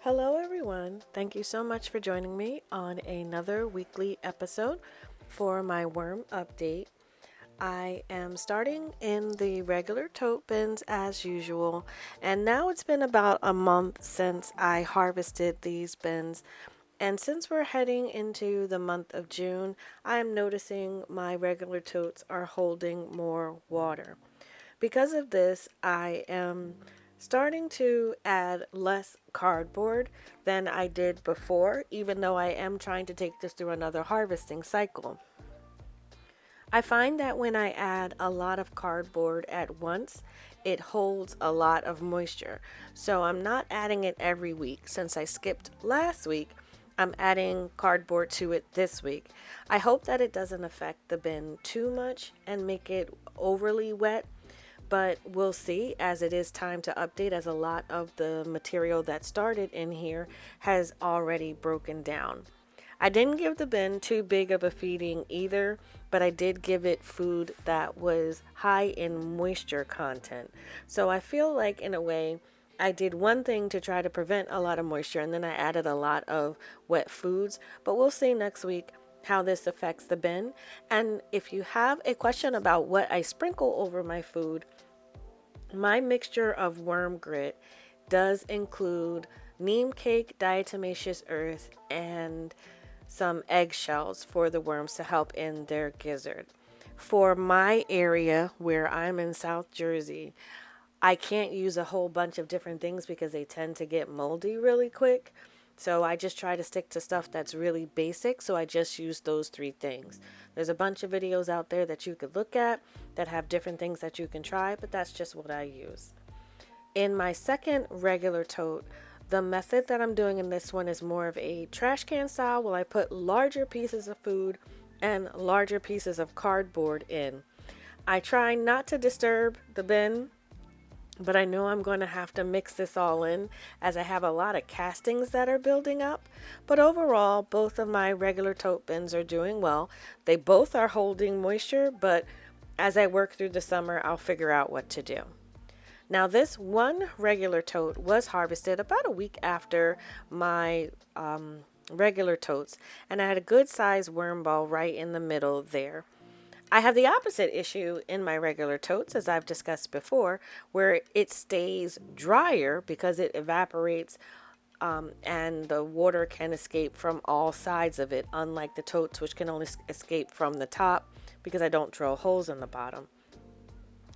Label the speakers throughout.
Speaker 1: Hello, everyone. Thank you so much for joining me on another weekly episode for my worm update. I am starting in the regular tote bins as usual, and now it's been about a month since I harvested these bins. And since we're heading into the month of June, I am noticing my regular totes are holding more water. Because of this, I am starting to add less cardboard than I did before, even though I am trying to take this through another harvesting cycle. I find that when I add a lot of cardboard at once, it holds a lot of moisture. So I'm not adding it every week. Since I skipped last week, I'm adding cardboard to it this week. I hope that it doesn't affect the bin too much and make it overly wet, but we'll see as it is time to update, as a lot of the material that started in here has already broken down. I didn't give the bin too big of a feeding either, but I did give it food that was high in moisture content. So I feel like, in a way, I did one thing to try to prevent a lot of moisture, and then I added a lot of wet foods. But we'll see next week how this affects the bin. And if you have a question about what I sprinkle over my food, my mixture of worm grit does include neem cake, diatomaceous earth, and some eggshells for the worms to help in their gizzard. For my area where I'm in South Jersey, I can't use a whole bunch of different things because they tend to get moldy really quick. So I just try to stick to stuff that's really basic. So I just use those three things. There's a bunch of videos out there that you could look at that have different things that you can try, but that's just what I use. In my second regular tote, the method that I'm doing in this one is more of a trash can style, where I put larger pieces of food and larger pieces of cardboard in. I try not to disturb the bin, but I know I'm going to have to mix this all in as I have a lot of castings that are building up. But overall, both of my regular tote bins are doing well. They both are holding moisture, but as I work through the summer, I'll figure out what to do. Now, this one regular tote was harvested about a week after my regular totes, and I had a good sized worm ball right in the middle there. I have the opposite issue in my regular totes, as I've discussed before, where it stays drier because it evaporates, and the water can escape from all sides of it, unlike the totes, which can only escape from the top because I don't drill holes in the bottom.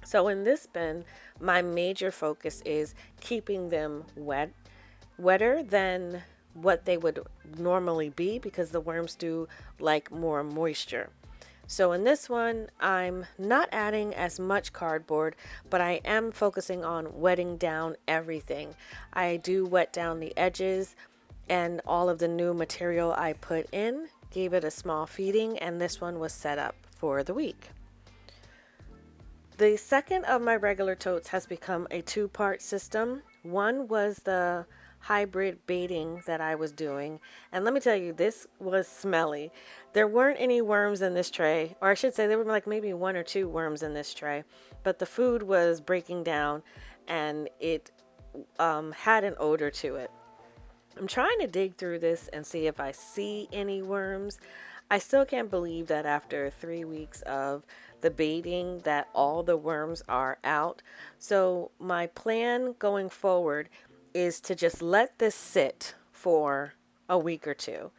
Speaker 1: So in this bin, my major focus is keeping them wetter than what they would normally be, because the worms do like more moisture. So in this one, I'm not adding as much cardboard, but I am focusing on wetting down everything. I do wet down the edges, and all of the new material I put in gave it a small feeding, and this one was set up for the week. The second of my regular totes has become a two-part system. One was the hybrid baiting that I was doing, and let me tell you, this was smelly. There weren't any worms in this tray, or I should say there were like maybe one or two worms in this tray, but the food was breaking down and it had an odor to it. I'm trying to dig through this and see if I see any worms. I still can't believe that after 3 weeks of the baiting that all the worms are out. So my plan going forward is to just let this sit for a week or two.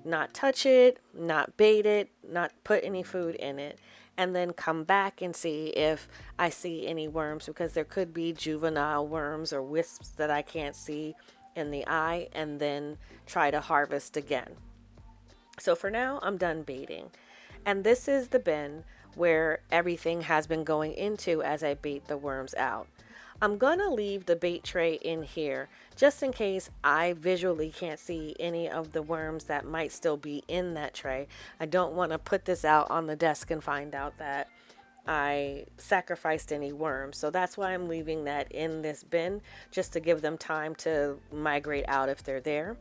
Speaker 1: Not touch it, not bait it, not put any food in it, and then come back and see if I see any worms, because there could be juvenile worms or wisps that I can't see in the eye, and then try to harvest again. So for now, I'm done baiting. And this is the bin where everything has been going into as I bait the worms out. I'm going to leave the bait tray in here just in case I visually can't see any of the worms that might still be in that tray. I don't want to put this out on the desk and find out that I sacrificed any worms. So that's why I'm leaving that in this bin, just to give them time to migrate out if they're there.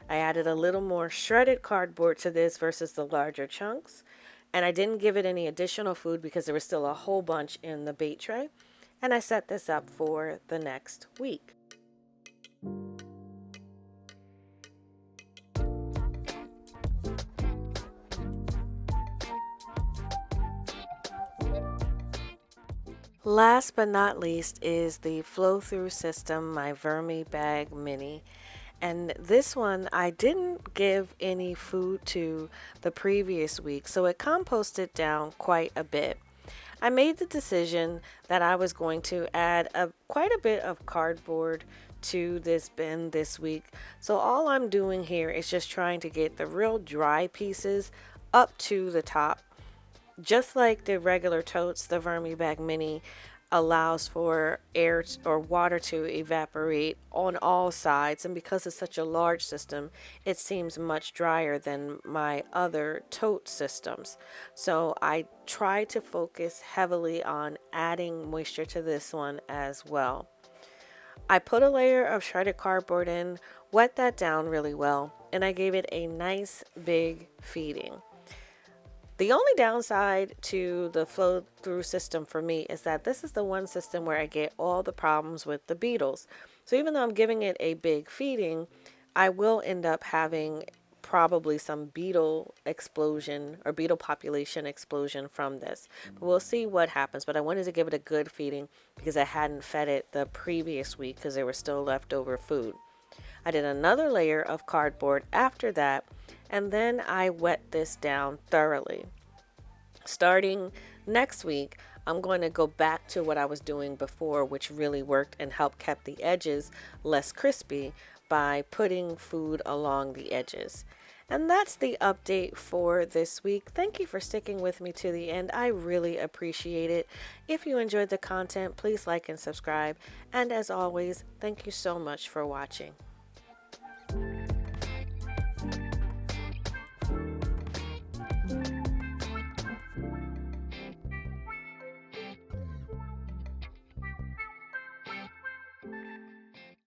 Speaker 1: I added a little more shredded cardboard to this versus the larger chunks. And I didn't give it any additional food because there was still a whole bunch in the bait tray. And I set this up for the next week. Last but not least is the flow through system, my Vermi Bag Mini. And this one I didn't give any food to the previous week, so it composted down quite a bit. I made the decision that I was going to add quite a bit of cardboard to this bin this week. So all I'm doing here is just trying to get the real dry pieces up to the top. Just like the regular totes, the Vermibag Mini allows for air or water to evaporate on all sides, and because it's such a large system, it seems much drier than my other tote systems. So I try to focus heavily on adding moisture to this one as well. I put a layer of shredded cardboard in, wet that down really well, and I gave it a nice big feeding. The only downside to the flow through system for me is that this is the one system where I get all the problems with the beetles. So even though I'm giving it a big feeding, I will end up having probably some beetle explosion or beetle population explosion from this. But we'll see what happens. But I wanted to give it a good feeding because I hadn't fed it the previous week because there was still leftover food. I did another layer of cardboard after that, and then I wet this down thoroughly. Starting next week, I'm going to go back to what I was doing before, which really worked and helped keep the edges less crispy by putting food along the edges. And that's the update for this week. Thank you for sticking with me to the end. I really appreciate it. If you enjoyed the content, please like and subscribe. And as always, thank you so much for watching.